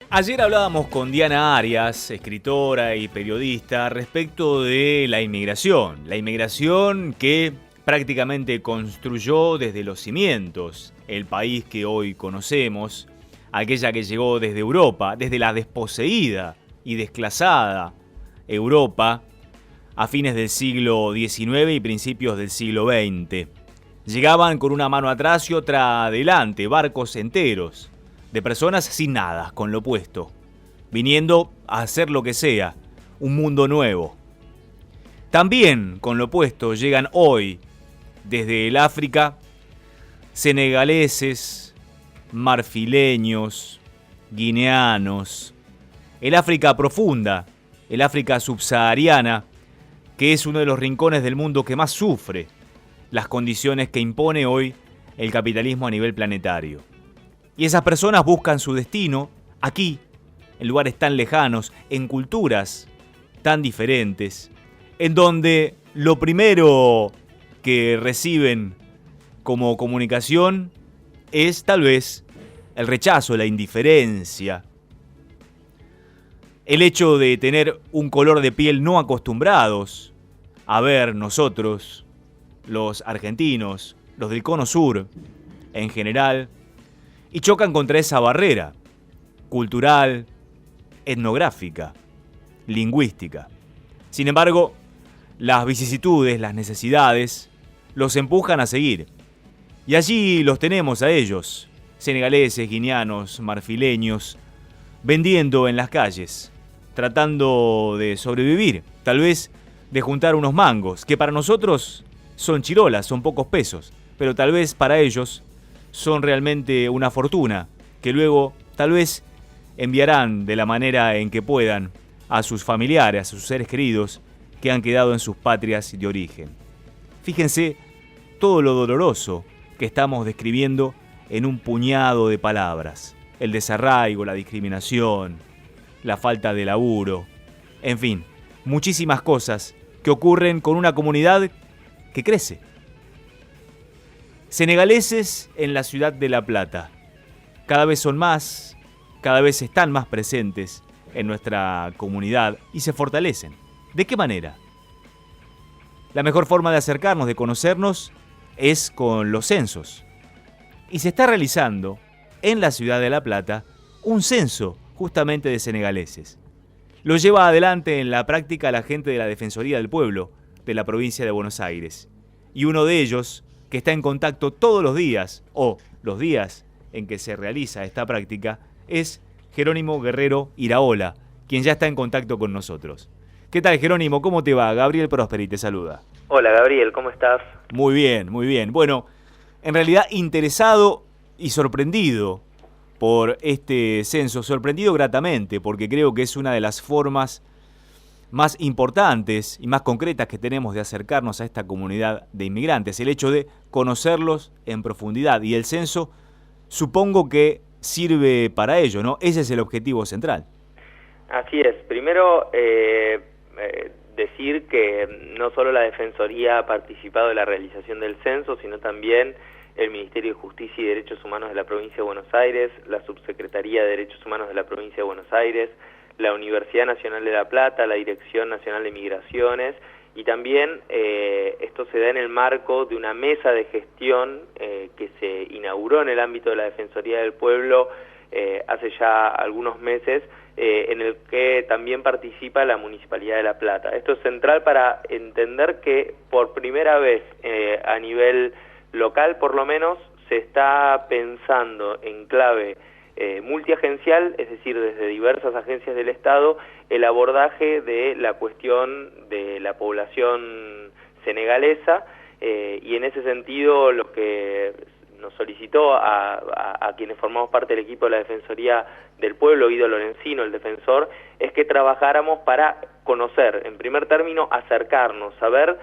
Ayer hablábamos con Diana Arias, escritora y periodista, respecto de la inmigración que prácticamente construyó desde los cimientos el país que hoy conocemos, aquella que llegó desde Europa, desde la desposeída y desclasada Europa a fines del siglo XIX y principios del siglo XX. Llegaban con una mano atrás y otra adelante, barcos enteros, de personas sin nada, con lo opuesto, viniendo a hacer lo que sea, un mundo nuevo. También con lo opuesto llegan hoy, desde el África, senegaleses, marfileños, guineanos, el África profunda, el África subsahariana, que es uno de los rincones del mundo que más sufre las condiciones que impone hoy el capitalismo a nivel planetario. Y esas personas buscan su destino aquí, en lugares tan lejanos, en culturas tan diferentes, en donde lo primero que reciben como comunicación es tal vez el rechazo, la indiferencia, el hecho de tener un color de piel no acostumbrados a ver nosotros, los argentinos, los del Cono Sur en general, y chocan contra esa barrera cultural, etnográfica, lingüística. Sin embargo, las vicisitudes, las necesidades, los empujan a seguir. Y allí los tenemos a ellos, senegaleses, guineanos, marfileños, vendiendo en las calles, tratando de sobrevivir, tal vez de juntar unos mangos, que para nosotros son chirolas, son pocos pesos, pero tal vez para ellos son realmente una fortuna, que luego tal vez enviarán de la manera en que puedan a sus familiares, a sus seres queridos que han quedado en sus patrias de origen. Fíjense todo lo doloroso que estamos describiendo en un puñado de palabras. El desarraigo, la discriminación, la falta de laburo, en fin, muchísimas cosas que ocurren con una comunidad que crece. Senegaleses en la ciudad de La Plata. Cada vez son más, cada vez están más presentes en nuestra comunidad y se fortalecen. ¿De qué manera? La mejor forma de acercarnos, de conocernos, es con los censos. Y se está realizando en la ciudad de La Plata un censo justamente de senegaleses. Lo lleva adelante en la práctica la gente de la Defensoría del Pueblo de la provincia de Buenos Aires. Y uno de ellos, que está en contacto todos los días, o los días en que se realiza esta práctica, es Jerónimo Guerrero Iraola, quien ya está en contacto con nosotros. ¿Qué tal, Jerónimo? ¿Cómo te va? Gabriel Prosperi te saluda. Hola, Gabriel, ¿cómo estás? Muy bien, muy bien. Bueno, en realidad interesado y sorprendido por este censo, sorprendido gratamente, porque creo que es una de las formas más importantes y más concretas que tenemos de acercarnos a esta comunidad de inmigrantes, el hecho de conocerlos en profundidad, y el censo supongo que sirve para ello, ¿no? Ese es el objetivo central. Así es. Primero, decir que no solo la Defensoría ha participado de la realización del censo, sino también el Ministerio de Justicia y Derechos Humanos de la Provincia de Buenos Aires, la Subsecretaría de Derechos Humanos de la Provincia de Buenos Aires, la Universidad Nacional de La Plata, la Dirección Nacional de Migraciones, y también esto se da en el marco de una mesa de gestión que se inauguró en el ámbito de la Defensoría del Pueblo hace ya algunos meses, en el que también participa la Municipalidad de La Plata. Esto es central para entender que por primera vez a nivel local, por lo menos, se está pensando en clave multiagencial, es decir, desde diversas agencias del Estado, el abordaje de la cuestión de la población senegalesa, y en ese sentido lo que nos solicitó a quienes formamos parte del equipo de la Defensoría del Pueblo, Guido Lorenzino, el defensor, es que trabajáramos para conocer, en primer término, acercarnos, saber,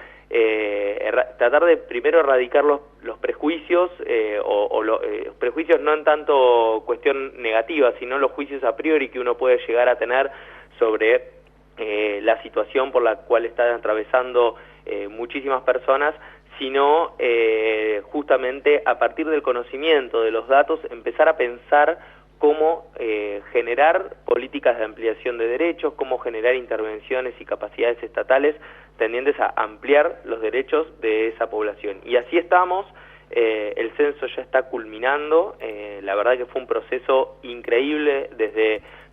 tratar de primero erradicar los prejuicios, los prejuicios no en tanto cuestión negativa, sino los juicios a priori que uno puede llegar a tener sobre la situación por la cual están atravesando muchísimas personas, sino justamente a partir del conocimiento de los datos empezar a pensar cómo generar políticas de ampliación de derechos, cómo generar intervenciones y capacidades estatales tendientes a ampliar los derechos de esa población. Y así estamos, el censo ya está culminando, la verdad que fue un proceso increíble,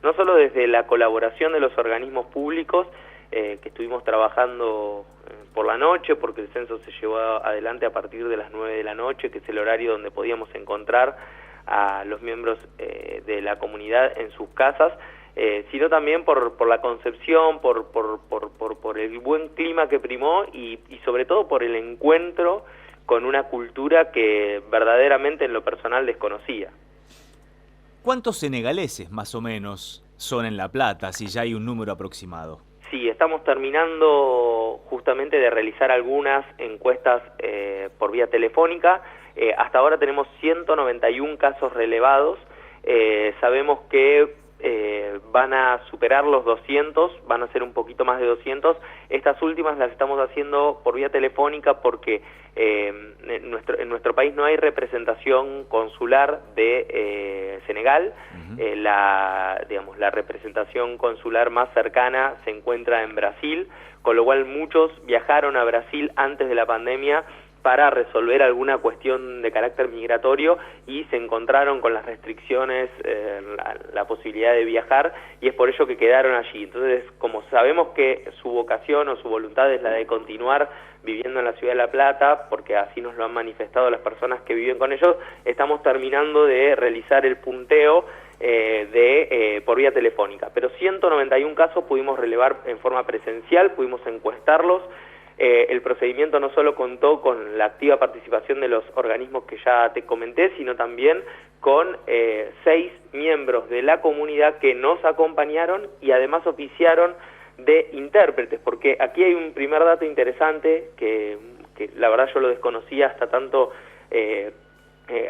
no solo desde la colaboración de los organismos públicos, que estuvimos trabajando por la noche, porque el censo se llevó adelante a partir de las 9 de la noche, que es el horario donde podíamos encontrar a los miembros de la comunidad en sus casas, sino también por la concepción, por el buen clima que primó y sobre todo por el encuentro con una cultura que verdaderamente en lo personal desconocía. ¿Cuántos senegaleses más o menos son en La Plata, si ya hay un número aproximado? Sí, estamos terminando justamente de realizar algunas encuestas por vía telefónica. Hasta ahora tenemos 191 casos relevados. Sabemos que van a superar los 200, van a ser un poquito más de 200. Estas últimas las estamos haciendo por vía telefónica porque en nuestro país no hay representación consular de Senegal. La representación consular más cercana se encuentra en Brasil, con lo cual muchos viajaron a Brasil antes de la pandemia para resolver alguna cuestión de carácter migratorio y se encontraron con las restricciones, la posibilidad de viajar, y es por ello que quedaron allí. Entonces, como sabemos que su vocación o su voluntad es la de continuar viviendo en la ciudad de La Plata, porque así nos lo han manifestado las personas que viven con ellos, estamos terminando de realizar el punteo por vía telefónica. Pero 191 casos pudimos relevar en forma presencial, pudimos encuestarlos. El procedimiento no solo contó con la activa participación de los organismos que ya te comenté, sino también con 6 miembros de la comunidad que nos acompañaron y además oficiaron de intérpretes, porque aquí hay un primer dato interesante que la verdad yo lo desconocía hasta tanto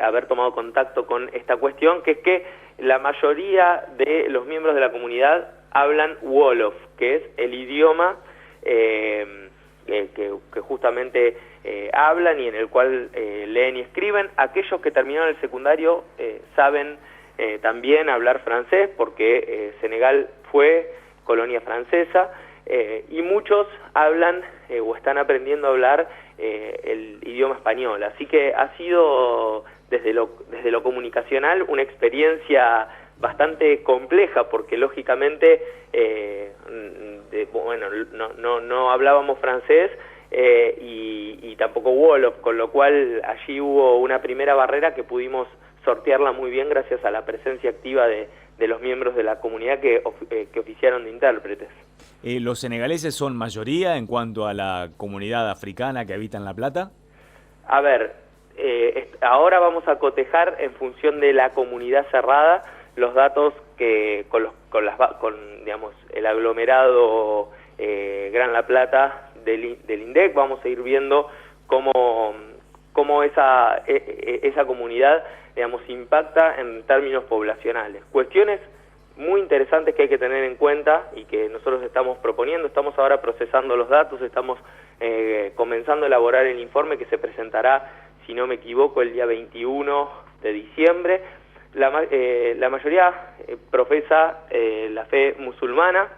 haber tomado contacto con esta cuestión, que es que la mayoría de los miembros de la comunidad hablan Wolof, que es el idioma que justamente hablan y en el cual leen y escriben. Aquellos que terminaron el secundario saben también hablar francés, porque Senegal fue colonia francesa, y muchos hablan o están aprendiendo a hablar el idioma español. Así que ha sido desde lo comunicacional una experiencia bastante compleja, porque lógicamente no hablábamos francés y tampoco Wolof, con lo cual allí hubo una primera barrera que pudimos sortearla muy bien gracias a la presencia activa de los miembros de la comunidad que oficiaron de intérpretes. ¿Los senegaleses son mayoría en cuanto a la comunidad africana que habita en La Plata? A ver, ahora vamos a cotejar en función de la comunidad cerrada los datos que con digamos, el aglomerado Gran La Plata del INDEC. Vamos a ir viendo cómo esa comunidad, digamos, impacta en términos poblacionales. Cuestiones muy interesantes que hay que tener en cuenta y que nosotros estamos proponiendo. Estamos ahora procesando los datos, estamos comenzando a elaborar el informe que se presentará, si no me equivoco, el día 21 de diciembre. La mayoría profesa la fe musulmana.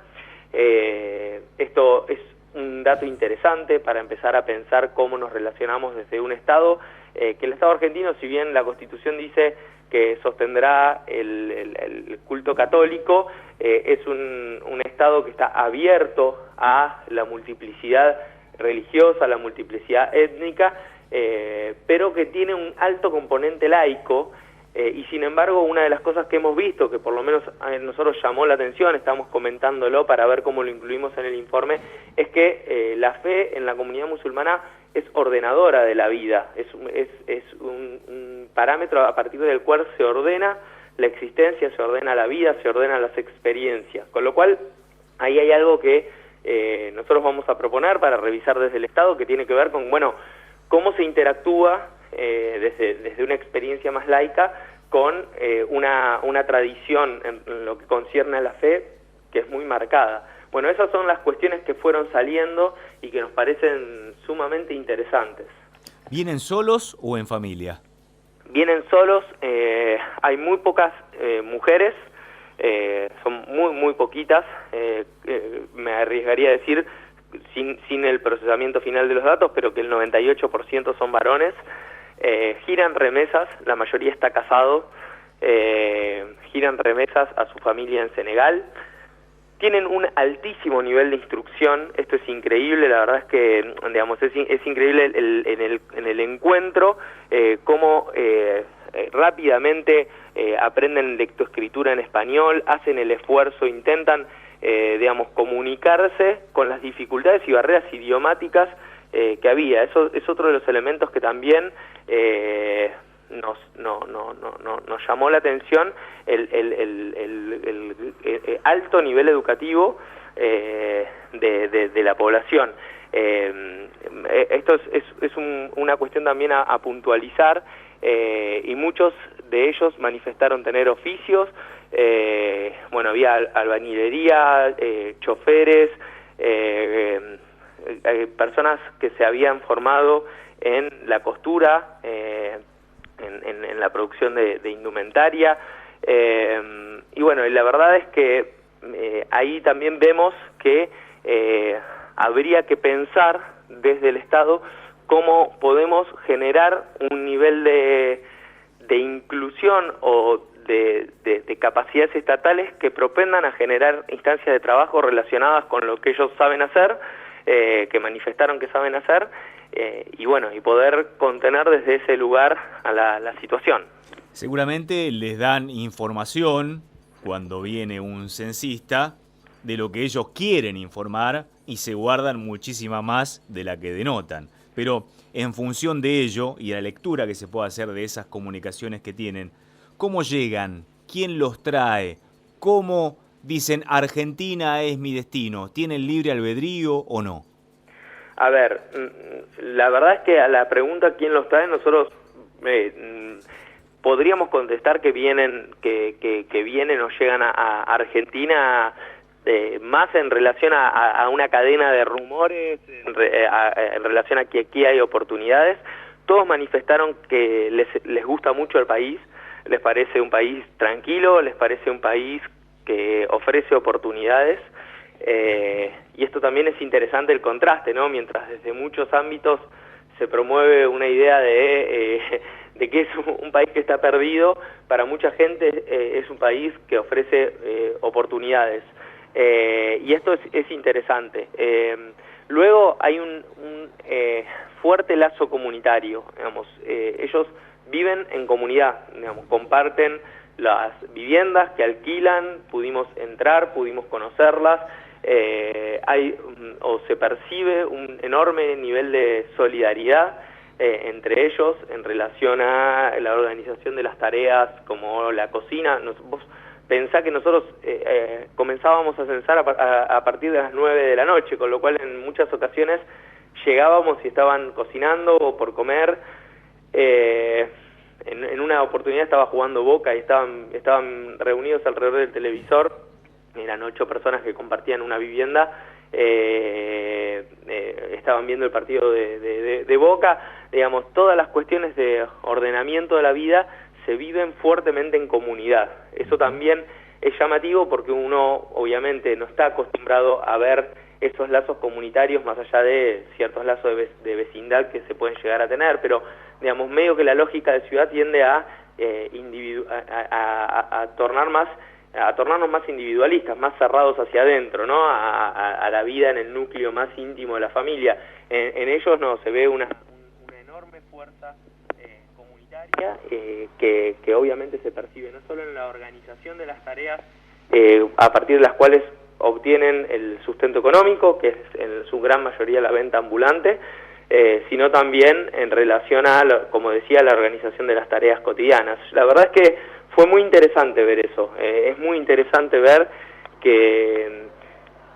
Esto es un dato interesante para empezar a pensar cómo nos relacionamos desde un Estado, que el Estado argentino, si bien la Constitución dice que sostendrá el culto católico, es un Estado que está abierto a la multiplicidad religiosa, a la multiplicidad étnica, pero que tiene un alto componente laico. Y sin embargo, una de las cosas que hemos visto, que por lo menos a nosotros llamó la atención, estamos comentándolo para ver cómo lo incluimos en el informe, es que la fe en la comunidad musulmana es ordenadora de la vida, es un parámetro a partir del cual se ordena la existencia, se ordena la vida, se ordenan las experiencias, con lo cual ahí hay algo que nosotros vamos a proponer para revisar desde el Estado, que tiene que ver con, bueno, cómo se interactúa desde una experiencia más laica con una tradición en lo que concierne a la fe que es muy marcada. Bueno, esas son las cuestiones que fueron saliendo y que nos parecen sumamente interesantes. ¿Vienen solos o en familia? vienen solos, hay muy pocas mujeres, son muy poquitas, me arriesgaría a decir, sin el procesamiento final de los datos, pero que el 98% son varones. Giran remesas, la mayoría está casado, giran remesas a su familia en Senegal. Tienen un altísimo nivel de instrucción, esto es increíble, la verdad es que, digamos, es increíble en el encuentro cómo rápidamente aprenden lectoescritura en español, hacen el esfuerzo, intentan, digamos, comunicarse con las dificultades y barreras idiomáticas que había. Eso es otro de los elementos que también nos llamó la atención, el alto nivel educativo de la población. Esto es una cuestión también a puntualizar, y muchos de ellos manifestaron tener oficios. Bueno, había albañilería, choferes, personas que se habían formado en la costura, en la producción de indumentaria, y bueno, y la verdad es que ahí también vemos que habría que pensar desde el Estado cómo podemos generar un nivel de inclusión o de capacidades estatales que propendan a generar instancias de trabajo relacionadas con lo que ellos saben hacer, que manifestaron que saben hacer, y bueno, y poder contener desde ese lugar a la situación. Seguramente les dan información cuando viene un censista de lo que ellos quieren informar y se guardan muchísima más de la que denotan. Pero en función de ello y a la lectura que se puede hacer de esas comunicaciones que tienen, ¿cómo llegan? ¿Quién los trae? ¿Cómo dicen Argentina es mi destino? ¿Tienen libre albedrío o no? A ver, la verdad es que a la pregunta ¿quién los trae? Nosotros podríamos contestar que vienen o llegan a Argentina más en relación a una cadena de rumores, en relación a que aquí hay oportunidades. Todos manifestaron que les gusta mucho el país, les parece un país tranquilo, les parece un país que ofrece oportunidades, y esto también es interesante el contraste, ¿no? Mientras desde muchos ámbitos se promueve una idea de que es un país que está perdido, para mucha gente es un país que ofrece oportunidades. Y esto es interesante. Luego hay un fuerte lazo comunitario, digamos, ellos viven en comunidad, digamos, comparten las viviendas que alquilan, pudimos entrar, pudimos conocerlas, o se percibe un enorme nivel de solidaridad entre ellos en relación a la organización de las tareas como la cocina. Vos pensá que nosotros comenzábamos a censar a partir de las 9 de la noche, con lo cual en muchas ocasiones llegábamos y estaban cocinando o por comer. En una oportunidad estaba jugando Boca y estaban reunidos alrededor del televisor, eran 8 personas que compartían una vivienda, estaban viendo el partido de Boca. Digamos, todas las cuestiones de ordenamiento de la vida se viven fuertemente en comunidad. Eso también es llamativo porque uno obviamente no está acostumbrado a ver esos lazos comunitarios más allá de ciertos lazos de vecindad que se pueden llegar a tener, pero digamos, medio que la lógica de ciudad tiende a tornarnos más individualistas, más cerrados hacia adentro, ¿no? A la vida en el núcleo más íntimo de la familia. En ellos no, se ve una enorme fuerza comunitaria que obviamente se percibe no solo en la organización de las tareas a partir de las cuales obtienen el sustento económico, que es en su gran mayoría la venta ambulante, sino también en relación a, como decía, la organización de las tareas cotidianas. La verdad es que fue muy interesante ver eso, es muy interesante ver que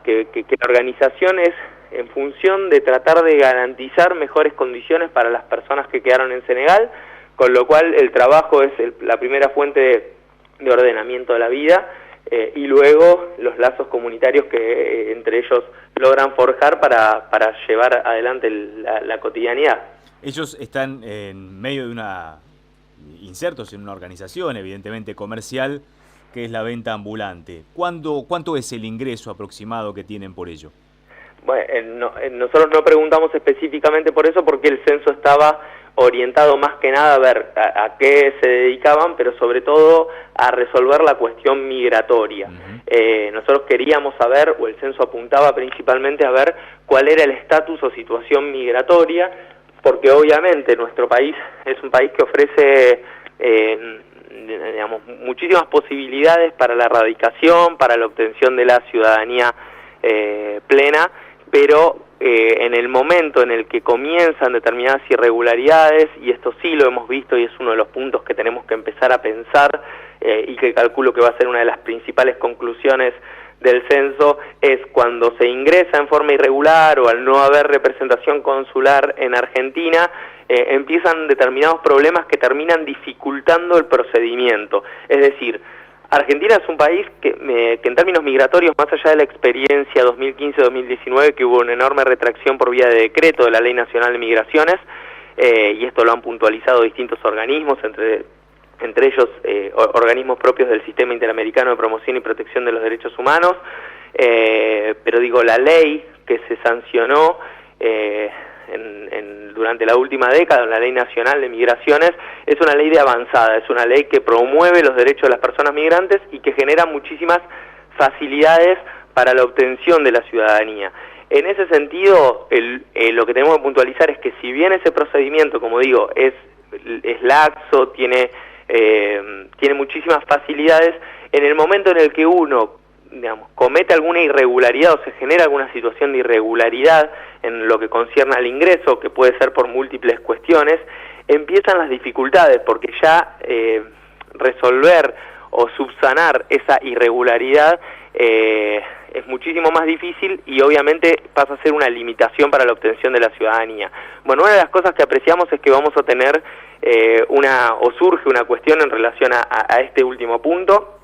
la organización es en función de tratar de garantizar mejores condiciones para las personas que quedaron en Senegal, con lo cual el trabajo es la primera fuente de ordenamiento de la vida, y luego los lazos comunitarios que entre ellos logran forjar para llevar adelante la cotidianidad. Ellos están en medio de insertos en una organización, evidentemente comercial, que es la venta ambulante. ¿Cuánto es el ingreso aproximado que tienen por ello? Bueno, nosotros no preguntamos específicamente por eso porque el censo estaba orientado más que nada a ver a qué se dedicaban, pero sobre todo a resolver la cuestión migratoria. Nosotros queríamos saber, o el censo apuntaba principalmente a ver cuál era el estatus o situación migratoria, porque obviamente nuestro país es un país que ofrece digamos, muchísimas posibilidades para la erradicación, para la obtención de la ciudadanía plena, pero en el momento en el que comienzan determinadas irregularidades, y esto sí lo hemos visto y es uno de los puntos que tenemos que empezar a pensar y que calculo que va a ser una de las principales conclusiones del censo, es cuando se ingresa en forma irregular o al no haber representación consular en Argentina, empiezan determinados problemas que terminan dificultando el procedimiento. Es decir, Argentina es un país que en términos migratorios, más allá de la experiencia 2015-2019, que hubo una enorme retracción por vía de decreto de la Ley Nacional de Migraciones, y esto lo han puntualizado distintos organismos, entre ellos organismos propios del Sistema Interamericano de Promoción y Protección de los Derechos Humanos, pero digo, la ley que se sancionó durante la última década, la Ley Nacional de Migraciones, es una ley de avanzada, es una ley que promueve los derechos de las personas migrantes y que genera muchísimas facilidades para la obtención de la ciudadanía. En ese sentido, lo que tenemos que puntualizar es que si bien ese procedimiento, como digo, es laxo, tiene muchísimas facilidades, en el momento en el que uno, digamos, comete alguna irregularidad o se genera alguna situación de irregularidad en lo que concierne al ingreso, que puede ser por múltiples cuestiones, empiezan las dificultades, porque ya resolver o subsanar esa irregularidad es muchísimo más difícil y obviamente pasa a ser una limitación para la obtención de la ciudadanía. Bueno, una de las cosas que apreciamos es que vamos a tener surge una cuestión en relación a este último punto.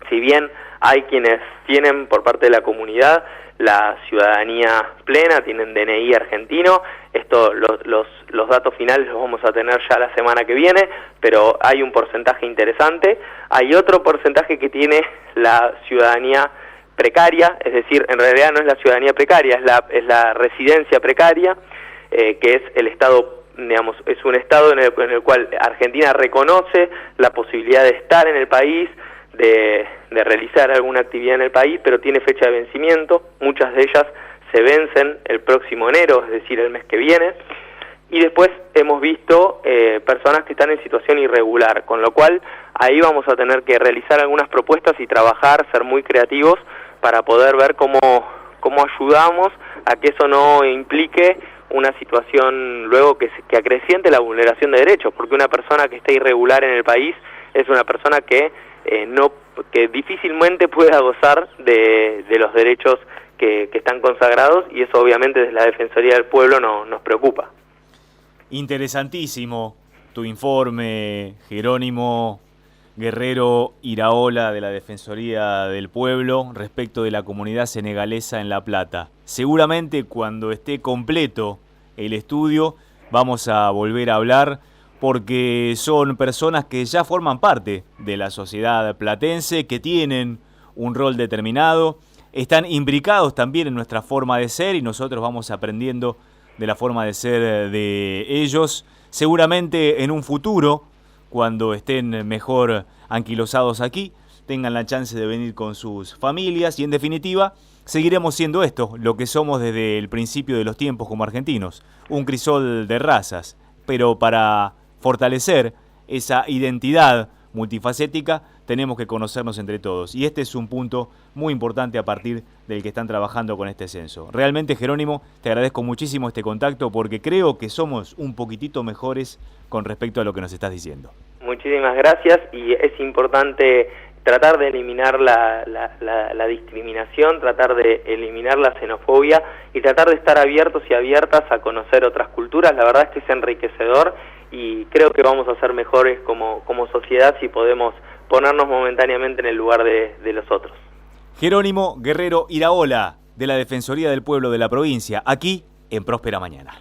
Si bien hay quienes tienen por parte de la comunidad la ciudadanía plena, tienen DNI argentino, los datos finales los vamos a tener ya la semana que viene, pero hay un porcentaje interesante. Hay otro porcentaje que tiene la ciudadanía precaria, es decir, en realidad no es la ciudadanía precaria, es la residencia precaria, que es el estado, digamos, es un estado en el cual Argentina reconoce la posibilidad de estar en el país, de realizar alguna actividad en el país, pero tiene fecha de vencimiento. Muchas de ellas se vencen el próximo enero, es decir, el mes que viene, y después hemos visto personas que están en situación irregular, con lo cual ahí vamos a tener que realizar algunas propuestas y trabajar, ser muy creativos para poder ver cómo ayudamos a que eso no implique una situación luego que acreciente la vulneración de derechos, porque una persona que esté irregular en el país es una persona que difícilmente pueda gozar de los derechos que están consagrados, y eso obviamente desde la Defensoría del Pueblo nos preocupa. Interesantísimo tu informe, Jerónimo Guerrero Iraola, de la Defensoría del Pueblo, respecto de la comunidad senegalesa en La Plata. Seguramente cuando esté completo el estudio vamos a volver a hablar, porque son personas que ya forman parte de la sociedad platense, que tienen un rol determinado, están imbricados también en nuestra forma de ser y nosotros vamos aprendiendo de la forma de ser de ellos. Seguramente en un futuro, cuando estén mejor anquilosados aquí, tengan la chance de venir con sus familias y en definitiva seguiremos siendo esto, lo que somos desde el principio de los tiempos como argentinos, un crisol de razas, pero para fortalecer esa identidad multifacética tenemos que conocernos entre todos, y este es un punto muy importante a partir del que están trabajando con este censo. Realmente, Jerónimo, te agradezco muchísimo este contacto porque creo que somos un poquitito mejores con respecto a lo que nos estás diciendo. Muchísimas gracias, y es importante tratar de eliminar la discriminación, tratar de eliminar la xenofobia y tratar de estar abiertos y abiertas a conocer otras culturas. La verdad es que es enriquecedor y creo que vamos a ser mejores como sociedad si podemos ponernos momentáneamente en el lugar de los otros. Jerónimo Guerrero Iraola, de la Defensoría del Pueblo de la provincia, aquí en Próspera Mañana.